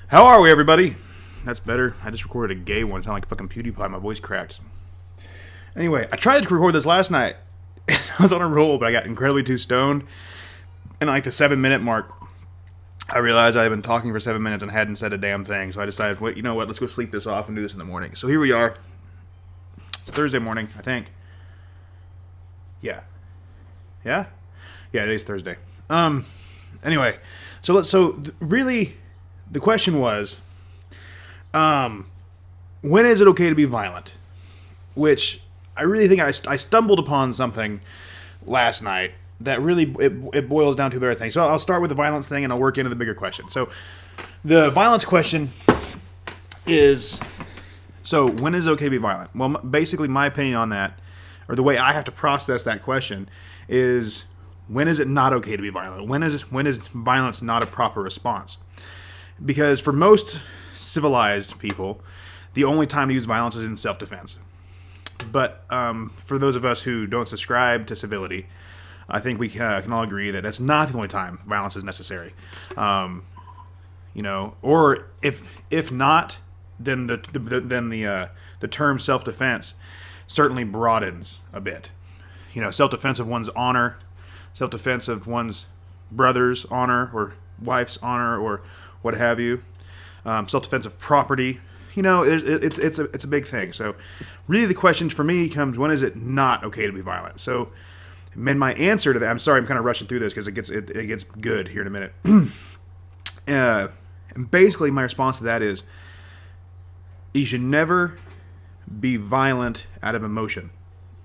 How are we, everybody? That's better. I just recorded a gay one. Sound like fucking PewDiePie. My voice cracked. Anyway, I tried to record this last night. I was on a roll, but I got incredibly too stoned. And like the 7-minute mark, I realized I had been talking for 7 minutes and hadn't said a damn thing. So I decided, wait, you know what? Let's go sleep this off and do this in the morning. So here we are. It's Thursday morning, I think. Yeah. Yeah? Yeah, today's Thursday. Anyway, really, the question was, when is it okay to be violent? Which I really think I stumbled upon something last night that really it boils down to a better thing. So I'll start with the violence thing and I'll work into the bigger question. So the violence question is, so when is it okay to be violent? Well, basically my opinion on that, or the way I have to process that question, is when is it not okay to be violent? When is violence not a proper response? Because for most civilized people, the only time to use violence is in self-defense. But for those of us who don't subscribe to civility, I think we can all agree that that's not the only time violence is necessary. Or if not, then the term self-defense certainly broadens a bit. Self-defense of one's honor, self-defense of one's brother's honor or wife's honor or what have you, self-defense of property. It's a big thing. So really the question for me comes, when is it not okay to be violent? So and my answer to that, I'm sorry, I'm kind of rushing through this because it gets good here in a minute. And basically my response to that is, you should never be violent out of emotion.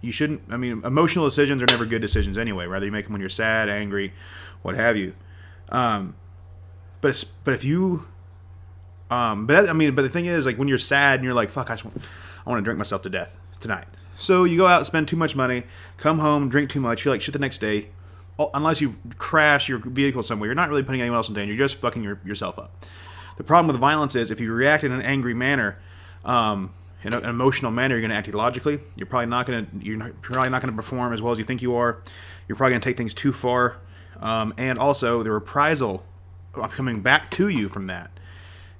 You shouldn't. I mean, emotional decisions are never good decisions anyway. Whether you make them when you're sad, angry, what have you. But if you, but the thing is, like when you're sad and you're like, fuck, I want to drink myself to death tonight. So you go out, spend too much money, come home, drink too much, feel like shit the next day. Unless you crash your vehicle somewhere, you're not really putting anyone else in danger. You're just fucking yourself up. The problem with violence is if you react in an angry manner, in an emotional manner, you're going to act illogically. You're probably not going to perform as well as you think you are. You're probably going to take things too far, and also the reprisal coming back to you from that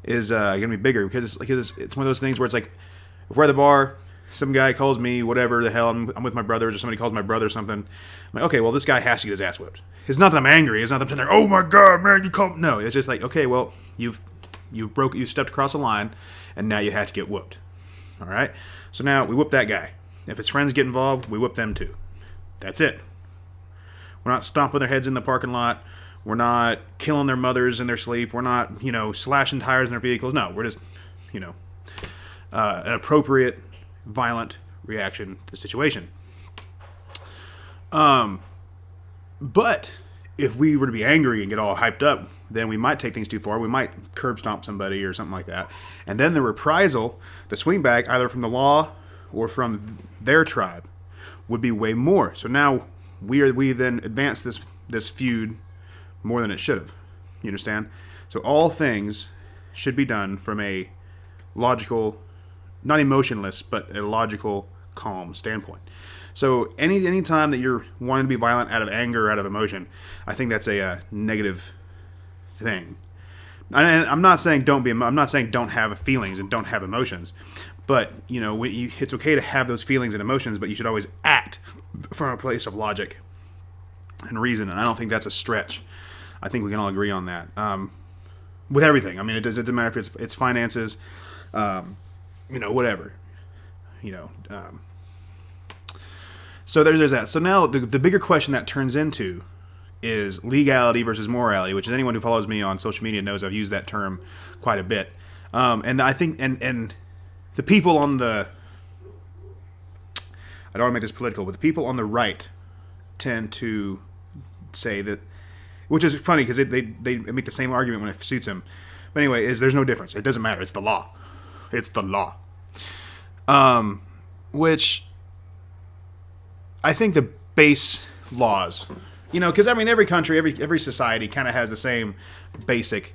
is going to be bigger because it's one of those things where it's like, if we're at the bar, some guy calls me whatever the hell, I'm with my brothers, or somebody calls my brother or something. I'm like, okay, well this guy has to get his ass whipped. It's not that I'm angry. It's not that I'm sitting there, oh my god, man, you called. No, it's just like, okay, well you stepped across the line, and now you have to get whooped. All right. So now we whoop that guy. If his friends get involved, we whoop them too. That's it. We're not stomping their heads in the parking lot. We're not killing their mothers in their sleep. We're not, slashing tires in their vehicles. No, we're just, an appropriate, violent reaction to the situation. But if we were to be angry and get all hyped up, then we might take things too far. We might curb stomp somebody or something like that. And then the reprisal, the swing back, either from the law or from their tribe, would be way more. So now we then advance this feud more than it should have. You understand? So all things should be done from a logical, not emotionless, but a logical, calm standpoint. So any time that you're wanting to be violent out of anger, out of emotion, I think that's a negative thing. And I'm not saying don't have feelings and don't have emotions, but it's okay to have those feelings and emotions, but you should always act from a place of logic and reason. And I don't think that's a stretch. I think we can all agree on that. With everything, I mean, it doesn't matter if it's finances, whatever, So there's that. So now the bigger question that turns into is legality versus morality, which is anyone who follows me on social media knows I've used that term quite a bit. And I think, and the people on the, I don't want to make this political, but the people on the right tend to say that, which is funny because they make the same argument when it suits them. But anyway, there's no difference. It doesn't matter. It's the law. It's the law. Which I think the base laws, because every country, every society kind of has the same basic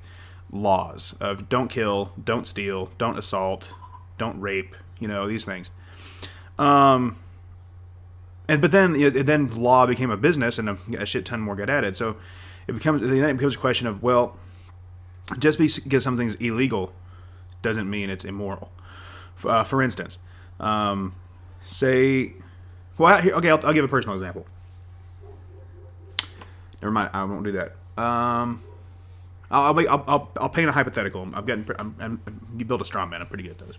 laws of don't kill, don't steal, don't assault, don't rape, these things. But then law became a business and a shit ton more got added. So it becomes a question of, well, Just because something's illegal doesn't mean it's immoral. For instance, say, well, okay, I'll give a personal example. Never mind, I won't do that. I'll paint a hypothetical. You build a straw man. I'm pretty good at those.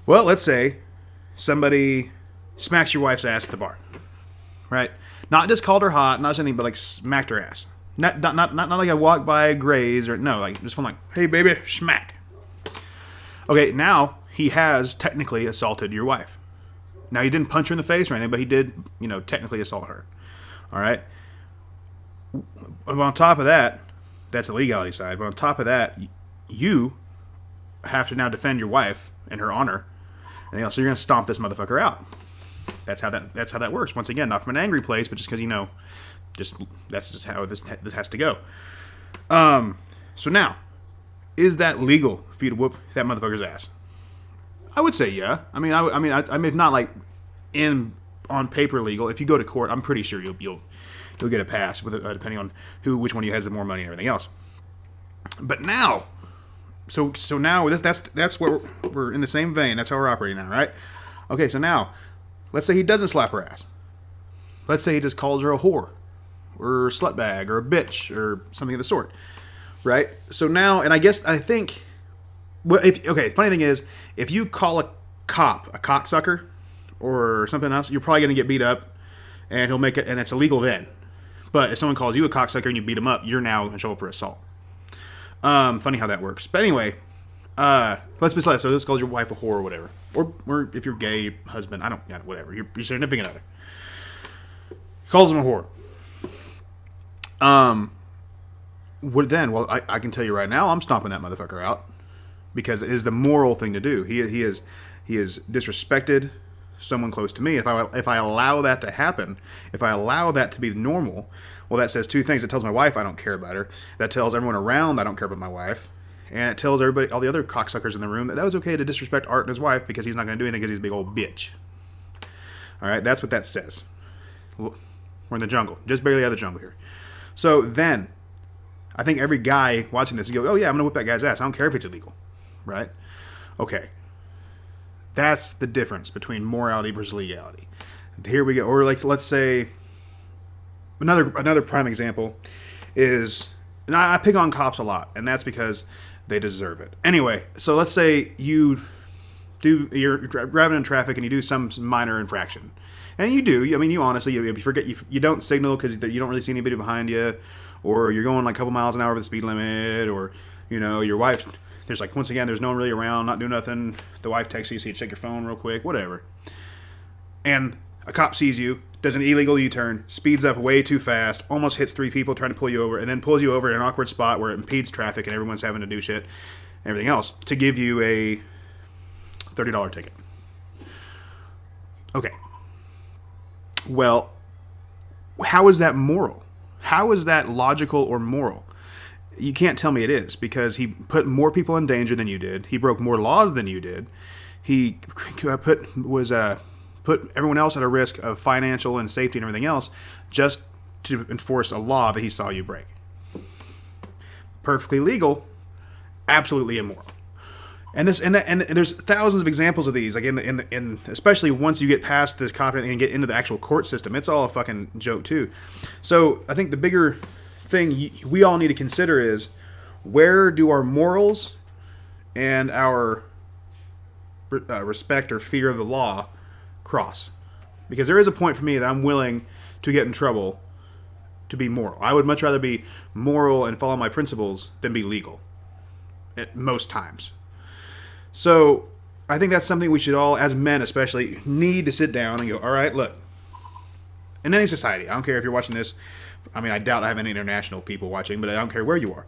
Well, let's say somebody smacks your wife's ass at the bar, right? Not just called her hot, not just anything, but like smacked her ass. Not like I walked by, graze, or no, like just like, hey baby, smack. Okay, now he has technically assaulted your wife. Now he didn't punch her in the face or anything, but he did, technically assault her. All right. But on top of that, that's the legality side. But on top of that, you have to now defend your wife and her honor. And so you're going to stomp this motherfucker out. That's how that works. Once again, not from an angry place, but just because that's just how this has to go. So now, is that legal for you to whoop that motherfucker's ass? I would say yeah. I mean, if not like on paper legal. If you go to court, I'm pretty sure you'll get a pass with depending on which one of you has the more money and everything else. But now, so now that's what we're in the same vein. That's how we're operating now, right? Okay, so now, let's say he doesn't slap her ass. Let's say he just calls her a whore, or a slutbag, or a bitch, or something of the sort, right? So now, and I think, well, the funny thing is, if you call a cop a cocksucker or something else, you're probably going to get beat up, and he'll make it, and it's illegal then. But if someone calls you a cocksucker and you beat him up, you're now in trouble for assault. Funny how that works. But anyway, let's call your wife a whore or whatever, or if you're gay, husband, whatever, your significant other calls him a whore. What then? Well, I can tell you right now, I'm stomping that motherfucker out because it is the moral thing to do. He is disrespected someone close to me. If I allow that to happen, if I allow that to be normal, well, that says two things. It tells my wife I don't care about her. That tells everyone around I don't care about my wife. And it tells everybody, all the other cocksuckers in the room, that was okay to disrespect Art and his wife because he's not going to do anything because he's a big old bitch. All right, that's what that says. We're in the jungle, just barely out of the jungle here. So then, I think every guy watching this, go, oh yeah, I'm going to whip that guy's ass. I don't care if it's illegal, right? Okay. That's the difference between morality versus legality. Here we go. Or like, let's say, another prime example is, and I pick on cops a lot, and that's because they deserve it. Anyway, so let's say you're driving in traffic and you do some minor infraction. And you do. I mean, you honestly, you forget, you don't signal because you don't really see anybody behind you, or you're going like a couple miles an hour over the speed limit, or, your wife, there's like, once again, there's no one really around, not doing nothing. The wife texts you, so you check your phone real quick, whatever. And a cop sees you, does an illegal U-turn, speeds up way too fast, almost hits 3 people trying to pull you over, and then pulls you over in an awkward spot where it impedes traffic and everyone's having to do shit and everything else to give you a $30 ticket. Okay. Well, how is that moral? How is that logical or moral? You can't tell me it is, because he put more people in danger than you did. He broke more laws than you did. He put everyone else at a risk of financial and safety and everything else just to enforce a law that he saw you break. Perfectly legal, absolutely immoral. And there's thousands of examples of these, like in especially once you get past the cop and get into the actual court system, it's all a fucking joke too. So I think the bigger thing we all need to consider is, where do our morals and our respect or fear of the law cross? Because there is a point for me that I'm willing to get in trouble to be moral. I would much rather be moral and follow my principles than be legal at most times. So I think that's something we should all, as men especially, need to sit down and go, all right, look, in any society, I don't care if you're watching this, I mean, I doubt I have any international people watching, but I don't care where you are.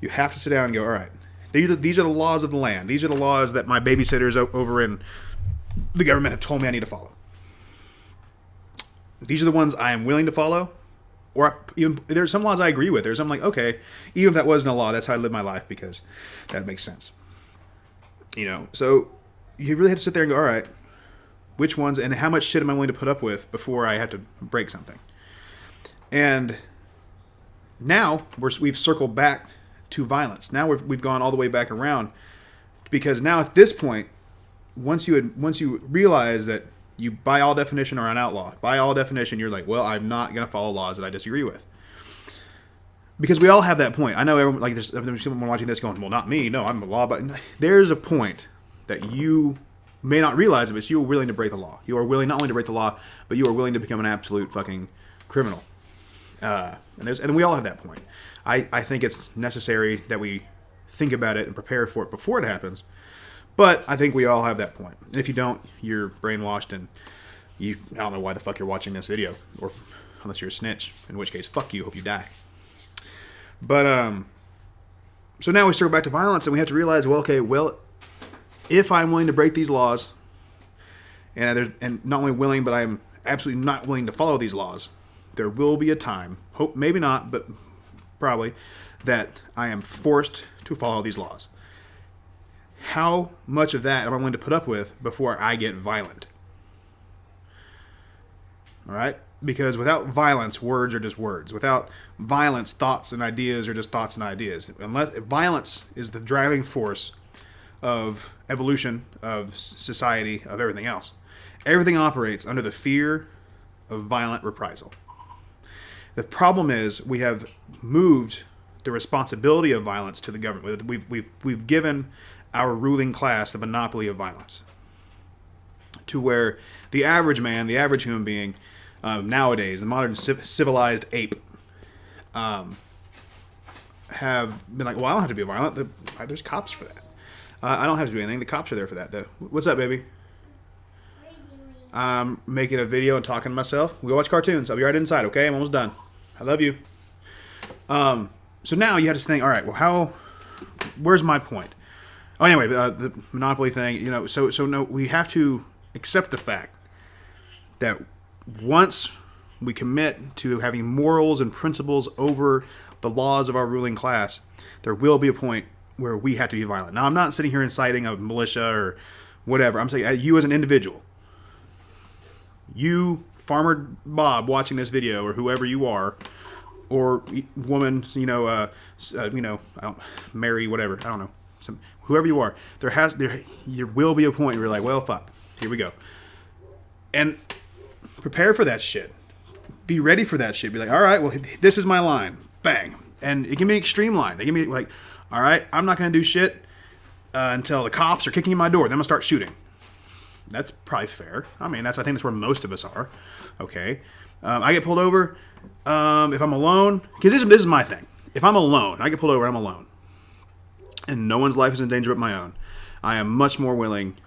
You have to sit down and go, all right, these are the laws of the land. These are the laws that my babysitters over in the government have told me I need to follow. These are the ones I am willing to follow. Or even, there's some laws I agree with. There's some like, okay, even if that wasn't a law, that's how I live my life because that makes sense. So you really have to sit there and go, all right, which ones and how much shit am I willing to put up with before I have to break something? And now we've circled back to violence. Now we've gone all the way back around, because now at this point, once you realize that you by all definition are an outlaw, by all definition you're like, well, I'm not going to follow laws that I disagree with. Because we all have that point. I know everyone, like there's someone watching this going, well, not me. No, I'm a law, but there's a point that you may not realize it, but you are willing to break the law. You are willing not only to break the law, but you are willing to become an absolute fucking criminal. And we all have that point. I think it's necessary that we think about it and prepare for it before it happens. But I think we all have that point. And if you don't, you're brainwashed, and I don't know why the fuck you're watching this video, or unless you're a snitch, in which case, fuck you, hope you die. But so now we circle back to violence, and we have to realize, if I'm willing to break these laws, and not only willing, but I'm absolutely not willing to follow these laws, there will be a time, hope maybe not, but probably, that I am forced to follow these laws. How much of that am I willing to put up with before I get violent? All right? Because without violence, words are just words. Without violence, thoughts and ideas are just thoughts and ideas. Unless violence is the driving force of evolution, of society, of everything else. Everything operates under the fear of violent reprisal. The problem is we have moved the responsibility of violence to the government. We've given our ruling class the monopoly of violence, to where the average man, the average human being, nowadays, the modern civilized ape, have been like, well, I don't have to be violent. There's cops for that. I don't have to do anything. The cops are there for that, though. What's up, baby? I'm making a video and talking to myself. We go watch cartoons. I'll be right inside, okay? I'm almost done. I love you. So now you have to think, all right, well, where's my point? Oh, anyway, the monopoly thing, so no, we have to accept the fact that once we commit to having morals and principles over the laws of our ruling class, there will be a point where we have to be violent. Now, I'm not sitting here inciting a militia or whatever. I'm saying you as an individual, you, Farmer Bob, watching this video, or whoever you are, or woman, Mary, whatever, I don't know, whoever you are, there will be a point where you're like, well, fuck, here we go, and prepare for that shit. Be ready for that shit. Be like, all right, well, this is my line, bang, and it can be an extreme line. It can be like, all right, I'm not gonna do shit until the cops are kicking in my door. Then I'm gonna start shooting. That's probably fair. I think that's where most of us are. Okay. I get pulled over if I'm alone. Because this is my thing. If I'm alone, I get pulled over, I'm alone, and no one's life is in danger but my own, I am much more willing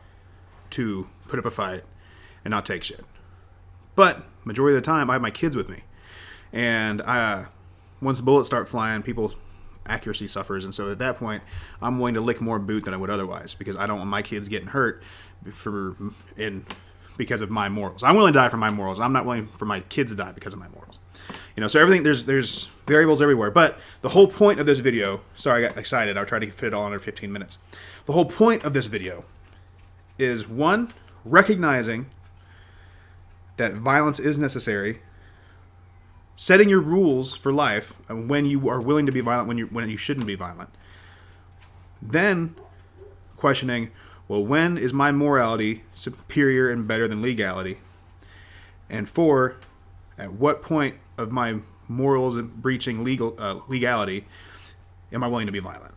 to put up a fight and not take shit. But majority of the time, I have my kids with me. And once bullets start flying, people's accuracy suffers. And so at that point, I'm willing to lick more boot than I would otherwise, because I don't want my kids getting hurt because of my morals. I'm willing to die for my morals. I'm not willing for my kids to die because of my morals. So everything, there's variables everywhere. But the whole point of this video, sorry, I got excited. I'll try to fit it all under 15 minutes. The whole point of this video is, one, recognizing that violence is necessary, setting your rules for life when you are willing to be violent, when you shouldn't be violent. Then questioning, well, when is my morality superior and better than legality? And four, at what point of my morals and breaching legality am I willing to be violent?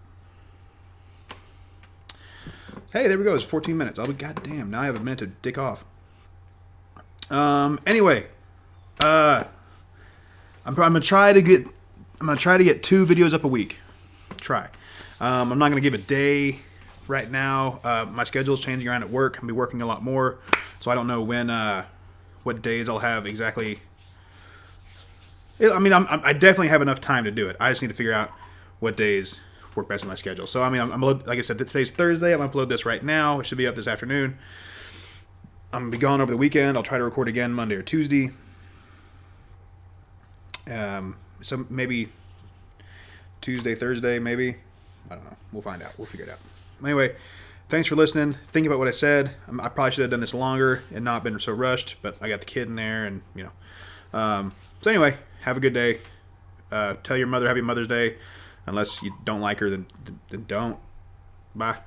Hey, there we go. It's 14 minutes. I'll be goddamn. Now I have a minute to dick off. Anyway, I'm gonna try to get 2 videos up a week. Try. I'm not gonna give a day right now. My schedule's changing around at work. I'll be working a lot more, so I don't know what days I'll have exactly. I definitely have enough time to do it. I just need to figure out what days work best in my schedule. So I'm like I said, today's Thursday. I'm gonna upload this right now. It should be up this afternoon. I'm gonna be gone over the weekend. I'll try to record again Monday or Tuesday. So maybe Tuesday, Thursday, maybe. I don't know. We'll find out. We'll figure it out. Anyway, thanks for listening. Think about what I said. I probably should have done this longer and not been so rushed, but I got the kid in there, and So anyway, have a good day. Tell your mother Happy Mother's Day. Unless you don't like her, then don't. Bye.